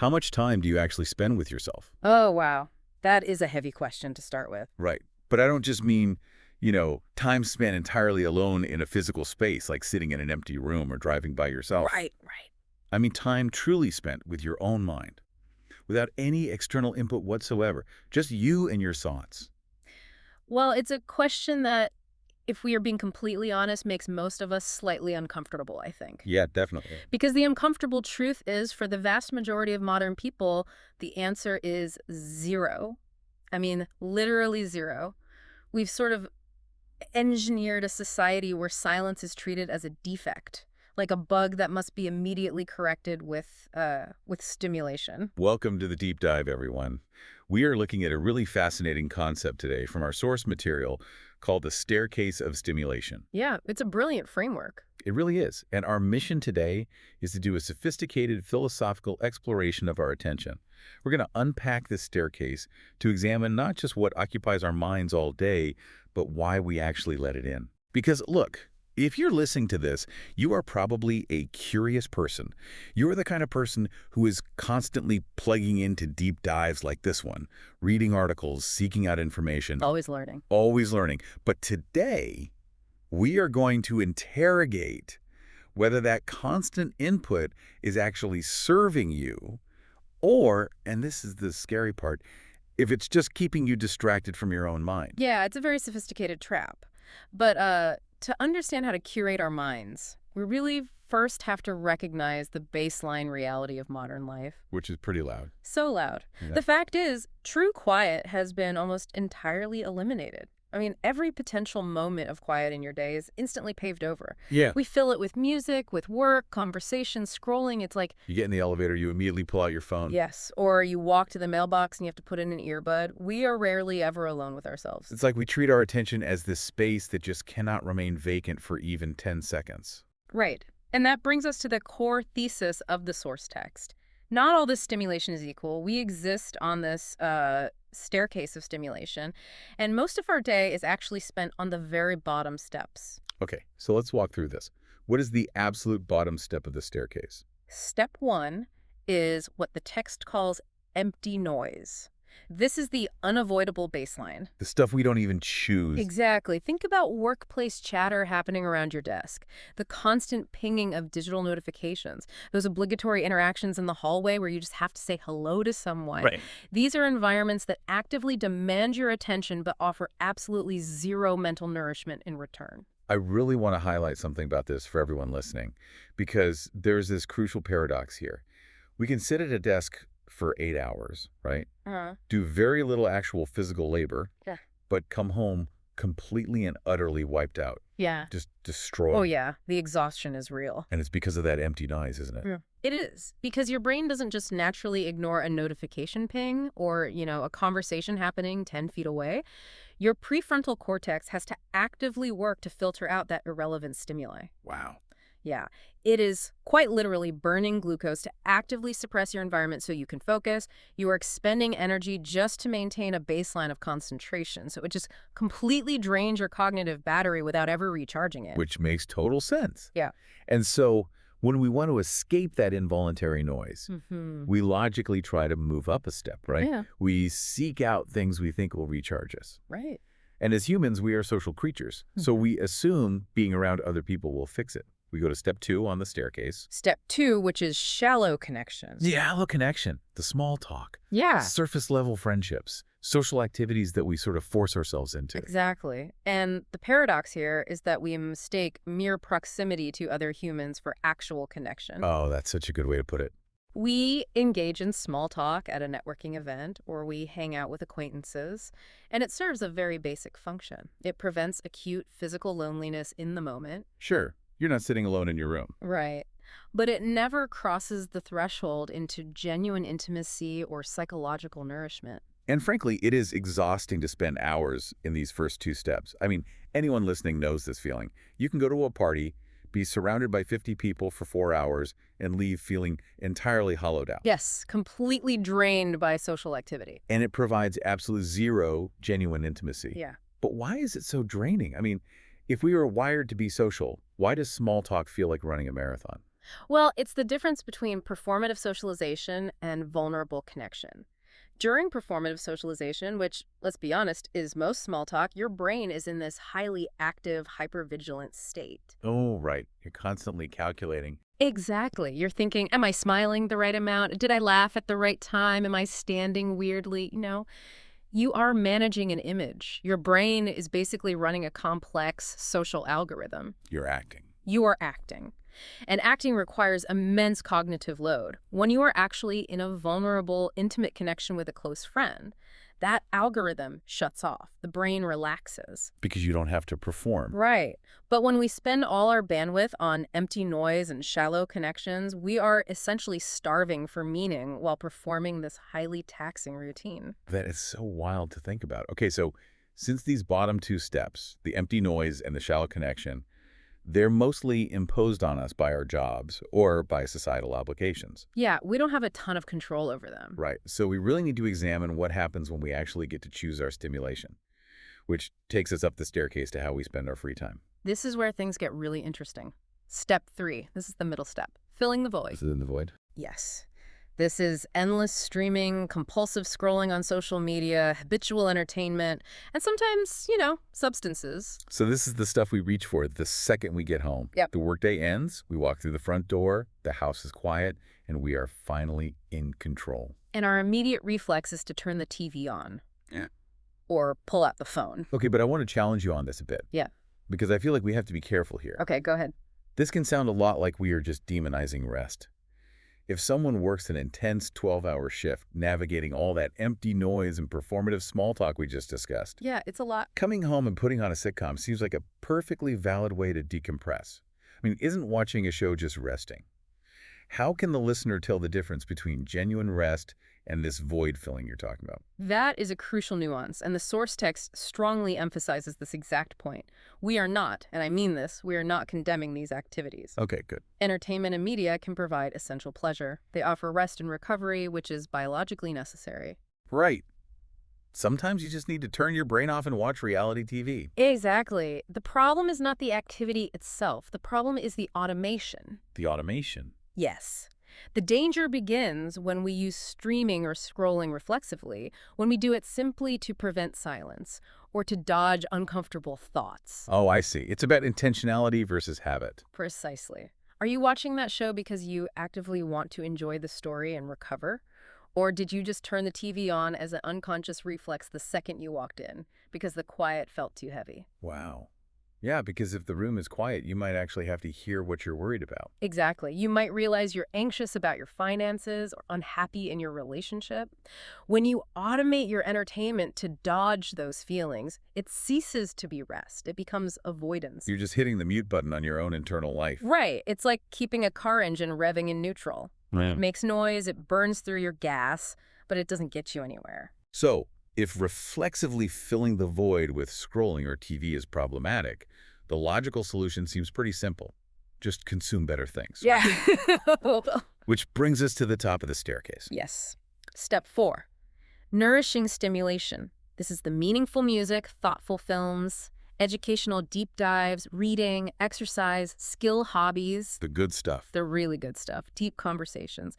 how much time do you actually spend with yourself? Oh, wow. That is a heavy question to start with. Right. But I don't just mean, time spent entirely alone in a physical space, like sitting in an empty room or driving by yourself. Right, right. I mean time truly spent with your own mind, without any external input whatsoever, just you and your thoughts. Well, it's a question that, if we are being completely honest, makes most of us slightly uncomfortable, I think. Yeah, definitely. Because the uncomfortable truth is, for the vast majority of modern people, the answer is zero. I mean, literally zero. We've sort of engineered a society where silence is treated as a defect, like a bug that must be immediately corrected with stimulation. Welcome to the deep dive, everyone. We are looking at a really fascinating concept today from our source material called the staircase of stimulation. Yeah, it's a brilliant framework. It really is. And our mission today is to do a sophisticated philosophical exploration of our attention. We're going to unpack this staircase to examine not just what occupies our minds all day, but why we actually let it in. Because look, if you're listening to this, you are probably a curious person. You're the kind of person who is constantly plugging into deep dives like this one, reading articles, seeking out information. Always learning. Always learning. But today, we are going to interrogate whether that constant input is actually serving you or, and this is the scary part, if it's just keeping you distracted from your own mind. Yeah, it's a very sophisticated trap. But to understand how to curate our minds, we really first have to recognize the baseline reality of modern life. Which is pretty loud. So loud. Yeah. The fact is, true quiet has been almost entirely eliminated. I mean, every potential moment of quiet in your day is instantly paved over. Yeah. We fill it with music, with work, conversation, scrolling. It's like, You get in the elevator, you immediately pull out your phone. yes, or you walk to the mailbox and you have to put in an earbud. We are rarely ever alone with ourselves. It's like we treat our attention as this space that just cannot remain vacant for even 10 seconds. Right. And that brings us to the core thesis of the source text. Not all this stimulation is equal. We exist on this staircase of stimulation, and most of our day is actually spent on the very bottom steps. Okay, so let's walk through this. What is the absolute bottom step of the staircase? Step one is what the text calls empty noise. This is the unavoidable baseline. The stuff we don't even choose. Exactly. Think about workplace chatter happening around your desk, the constant pinging of digital notifications, those obligatory interactions in the hallway where you just have to say hello to someone. Right. These are environments that actively demand your attention but offer absolutely zero mental nourishment in return. I really want to highlight something about this for everyone listening, because there's this crucial paradox here. We can sit at a desk for 8 hours, right? Do very little actual physical labor, Yeah. but come home completely and utterly wiped out, Yeah. just destroyed. Oh, yeah. The exhaustion is real. And it's because of that empty noise, isn't it? Yeah. It is, because your brain doesn't just naturally ignore a notification ping or, a conversation happening 10 feet away. Your prefrontal cortex has to actively work to filter out that irrelevant stimuli. Wow. Yeah, it is quite literally burning glucose to actively suppress your environment so you can focus. You are expending energy just to maintain a baseline of concentration. So it just completely drains your cognitive battery without ever recharging it. Which makes total sense. Yeah. And so when we want to escape that involuntary noise, Mm-hmm. we logically try to move up a step, right? Yeah. We seek out things we think will recharge us. Right. And as humans, we are social creatures. So we assume being around other people will fix it. We go to step 2 on the staircase. Step 2, which is shallow connections. The shallow connection, the small talk, Yeah. surface level friendships, social activities that we sort of force ourselves into. Exactly. And the paradox here is that we mistake mere proximity to other humans for actual connection. Oh, that's such a good way to put it. We engage in small talk at a networking event, or we hang out with acquaintances, and it serves a very basic function. It prevents acute physical loneliness in the moment. Sure, you're not sitting alone in your room. Right. But it never crosses the threshold into genuine intimacy or psychological nourishment. And frankly, it is exhausting to spend hours in these first 2 steps. I mean, anyone listening knows this feeling. You can go to a party, be surrounded by 50 people for 4 hours, and leave feeling entirely hollowed out. Yes, completely drained by social activity. And it provides absolute zero genuine intimacy. Yeah. But why is it so draining? I mean, if we were wired to be social, why does small talk feel like running a marathon? Well, it's the difference between performative socialization and vulnerable connection. During performative socialization, which, let's be honest, is most small talk, your brain is in this highly active, hypervigilant state. Oh, right. You're constantly calculating. Exactly. You're thinking, am I smiling the right amount? Did I laugh at the right time? Am I standing weirdly? You are managing an image. Your brain is basically running a complex social algorithm. You're acting. You are acting. And acting requires immense cognitive load. When you are actually in a vulnerable, intimate connection with a close friend, that algorithm shuts off. The brain relaxes. Because you don't have to perform. Right. But when we spend all our bandwidth on empty noise and shallow connections, we are essentially starving for meaning while performing this highly taxing routine. That is so wild to think about. Okay, so since these bottom two steps, the empty noise and the shallow connection, they're mostly imposed on us by our jobs or by societal obligations. Yeah, we don't have a ton of control over them. Right. So we really need to examine what happens when we actually get to choose our stimulation, which takes us up the staircase to how we spend our free time. This is where things get really interesting. Step 3. This is the middle step. Filling the void. This is in the void. Yes. This is endless streaming, compulsive scrolling on social media, habitual entertainment, and sometimes, substances. So this is the stuff we reach for the second we get home. Yep. The workday ends, we walk through the front door, the house is quiet, and we are finally in control. And our immediate reflex is to turn the TV on. Yeah. Or pull out the phone. Okay, but I want to challenge you on this a bit. Yeah. Because I feel like we have to be careful here. Okay, go ahead. This can sound a lot like we are just demonizing rest. If someone works an intense 12-hour shift, navigating all that empty noise and performative small talk we just discussed, Yeah, it's a lot. coming home and putting on a sitcom seems like a perfectly valid way to decompress. I mean, isn't watching a show just resting? How can the listener tell the difference between genuine rest and this void filling you're talking about? That is a crucial nuance, and the source text strongly emphasizes this exact point. We are not, and I mean this, we are not condemning these activities. Okay, good. Entertainment and media can provide essential pleasure. They offer rest and recovery, which is biologically necessary. Right. Sometimes you just need to turn your brain off and watch reality TV. Exactly. The problem is not the activity itself. The problem is the automation. The automation. Yes. The danger begins when we use streaming or scrolling reflexively, when we do it simply to prevent silence or to dodge uncomfortable thoughts. Oh, I see. It's about intentionality versus habit. Precisely. Are you watching that show because you actively want to enjoy the story and recover? Or did you just turn the TV on as an unconscious reflex the second you walked in because the quiet felt too heavy? Wow. Yeah, because if the room is quiet, you might actually have to hear what you're worried about. Exactly. You might realize you're anxious about your finances or unhappy in your relationship. When you automate your entertainment to dodge those feelings, it ceases to be rest. It becomes avoidance. You're just hitting the mute button on your own internal life. Right. It's like keeping a car engine revving in neutral. It makes noise, it burns through your gas, but it doesn't get you anywhere. So, if reflexively filling the void with scrolling or TV is problematic, the logical solution seems pretty simple. Just consume better things. Yeah. Which brings us to the top of the staircase. Yes. Step 4. Nourishing stimulation. This is the meaningful music, thoughtful films, educational deep dives, reading, exercise, skill hobbies. The good stuff. The really good stuff, deep conversations.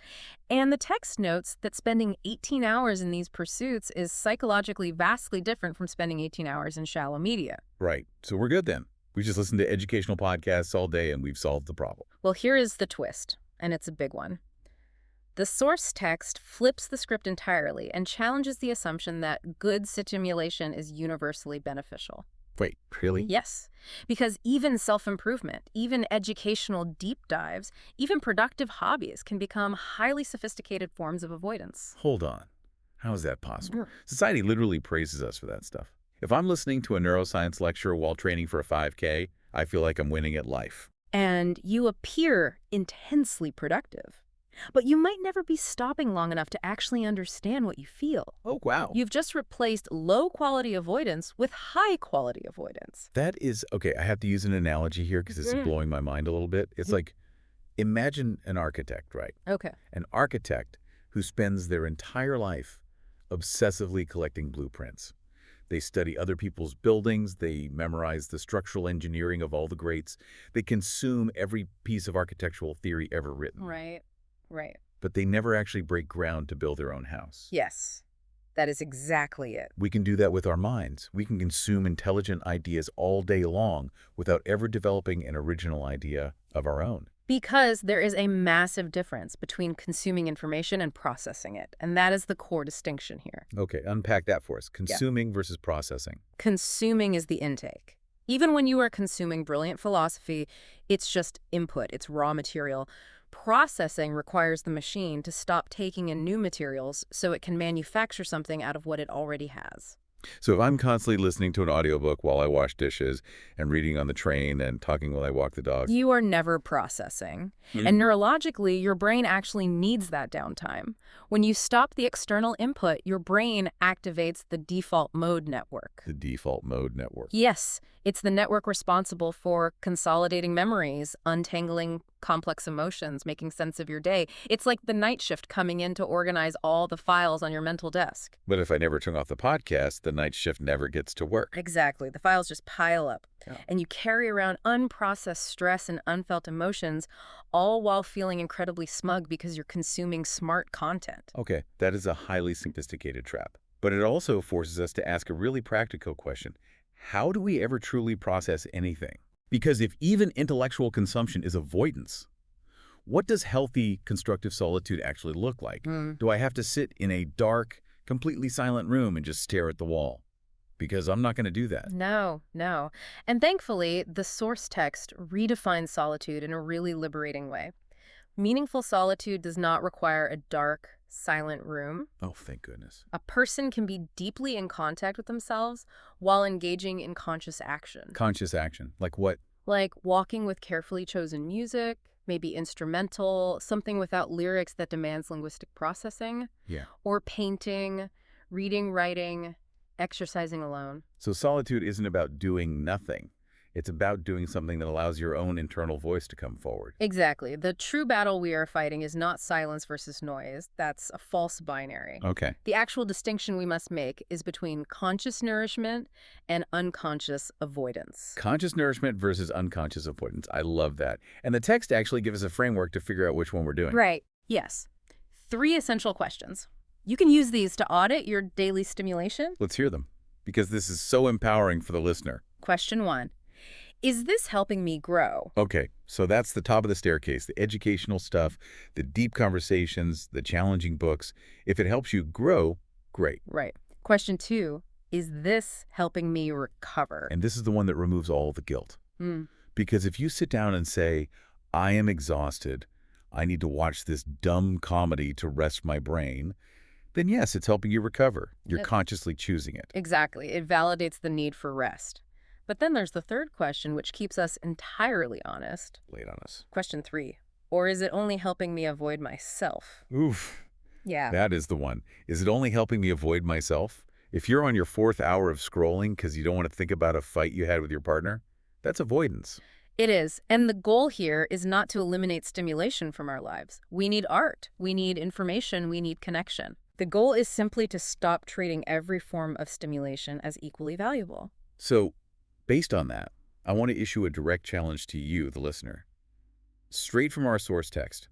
And the text notes that spending 18 hours in these pursuits is psychologically vastly different from spending 18 hours in shallow media. Right. So we're good then. We just listen to educational podcasts all day and we've solved the problem. Well, here is the twist, and it's a big one. The source text flips the script entirely and challenges the assumption that good stimulation is universally beneficial. Wait, really? Yes, because even self-improvement, even educational deep dives, even productive hobbies can become highly sophisticated forms of avoidance. Hold on. How is that possible? Yeah. Society literally praises us for that stuff. If I'm listening to a neuroscience lecture while training for a 5K, I feel like I'm winning at life. And you appear intensely productive. But you might never be stopping long enough to actually understand what you feel. Oh, wow. You've just replaced low-quality avoidance with high-quality avoidance. That is, okay, I have to use an analogy here because this is blowing my mind a little bit. It's like, imagine an architect, right? Okay. An architect who spends their entire life obsessively collecting blueprints. They study other people's buildings. They memorize the structural engineering of all the greats. They consume every piece of architectural theory ever written. Right. Right. But they never actually break ground to build their own house. Yes. That is exactly it. We can do that with our minds. We can consume intelligent ideas all day long without ever developing an original idea of our own. Because there is a massive difference between consuming information and processing it. And that is the core distinction here. Okay, unpack that for us. Yeah. Consuming versus processing. Consuming is the intake. Even when you are consuming brilliant philosophy, it's just input, it's raw material. Processing requires the machine to stop taking in new materials so it can manufacture something out of what it already has. So if I'm constantly listening to an audiobook while I wash dishes and reading on the train and talking while I walk the dog. You are never processing. Hmm. And neurologically, your brain actually needs that downtime. When you stop the external input, your brain activates the default mode network. The default mode network. Yes, it's the network responsible for consolidating memories, untangling complex emotions, making sense of your day. It's like the night shift coming in to organize all the files on your mental desk. But if I never turn off the podcast, the night shift never gets to work. Exactly. The files just pile up. Yeah. And you carry around unprocessed stress and unfelt emotions, all while feeling incredibly smug because you're consuming smart content. Okay, that is a highly sophisticated trap. But it also forces us to ask a really practical question. How do we ever truly process anything? Because if even intellectual consumption is avoidance, what does healthy, constructive solitude actually look like? Do I have to sit in a dark, completely silent room and just stare at the wall? Because I'm not going to do that. No, no. And thankfully, the source text redefines solitude in a really liberating way. Meaningful solitude does not require a dark, silent room. Oh, thank goodness. A person can be deeply in contact with themselves while engaging in conscious action. Conscious action. Like what? Like walking with carefully chosen music, maybe instrumental, something without lyrics that demands linguistic processing, Yeah. or painting, reading, writing, exercising alone. So solitude isn't about doing nothing. It's about doing something that allows your own internal voice to come forward. Exactly. The true battle we are fighting is not silence versus noise. That's a false binary. Okay. The actual distinction we must make is between conscious nourishment and unconscious avoidance. Conscious nourishment versus unconscious avoidance. I love that. And the text actually gives us a framework to figure out which one we're doing. Right. Yes. 3 essential questions. You can use these to audit your daily stimulation. Let's hear them, because this is so empowering for the listener. Question 1. Is this helping me grow? Okay, so that's the top of the staircase, the educational stuff, the deep conversations, the challenging books. If it helps you grow, great. Right. Question 2. Is this helping me recover? And this is the one that removes all the guilt. Mm. Because if you sit down and say, I am exhausted, I need to watch this dumb comedy to rest my brain, then yes, it's helping you recover. You're consciously choosing it. Exactly. It validates the need for rest. But then there's the third question, which keeps us entirely honest. Lay it on us. Question 3. Or is it only helping me avoid myself? Oof. Yeah. That is the one. Is it only helping me avoid myself? If you're on your 4th hour of scrolling because you don't want to think about a fight you had with your partner, that's avoidance. It is. And the goal here is not to eliminate stimulation from our lives. We need art. We need information. We need connection. The goal is simply to stop treating every form of stimulation as equally valuable. So, based on that, I want to issue a direct challenge to you, the listener. Straight from our source text,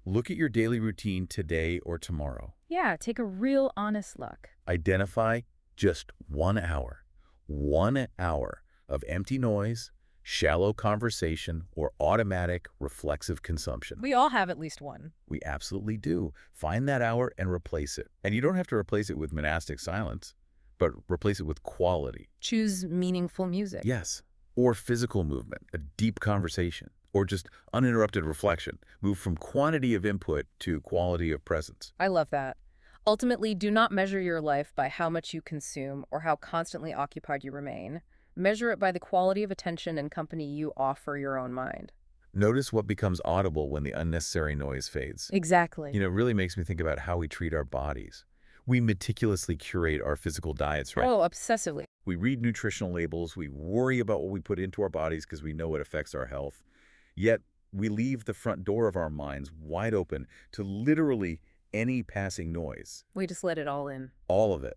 look at your daily routine today or tomorrow. Yeah, take a real honest look. Identify just 1 hour. 1 hour of empty noise, shallow conversation, or automatic reflexive consumption. We all have at least one. We absolutely do. Find that hour and replace it. And you don't have to replace it with monastic silence, but replace it with quality. Choose meaningful music. Yes. Or physical movement, a deep conversation, or just uninterrupted reflection. Move from quantity of input to quality of presence. I love that. Ultimately, do not measure your life by how much you consume or how constantly occupied you remain. Measure it by the quality of attention and company you offer your own mind. Notice what becomes audible when the unnecessary noise fades. Exactly. You know, it really makes me think about how we treat our bodies. We meticulously curate our physical diets, right? Oh, obsessively. We read nutritional labels. We worry about what we put into our bodies because we know it affects our health. Yet, we leave the front door of our minds wide open to literally any passing noise. We just let it all in. All of it.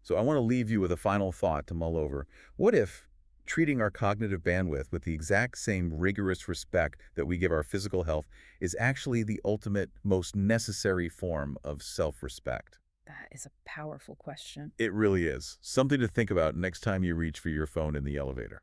So I want to leave you with a final thought to mull over. What if treating our cognitive bandwidth with the exact same rigorous respect that we give our physical health is actually the ultimate, most necessary form of self-respect? That is a powerful question. It really is. Something to think about next time you reach for your phone in the elevator.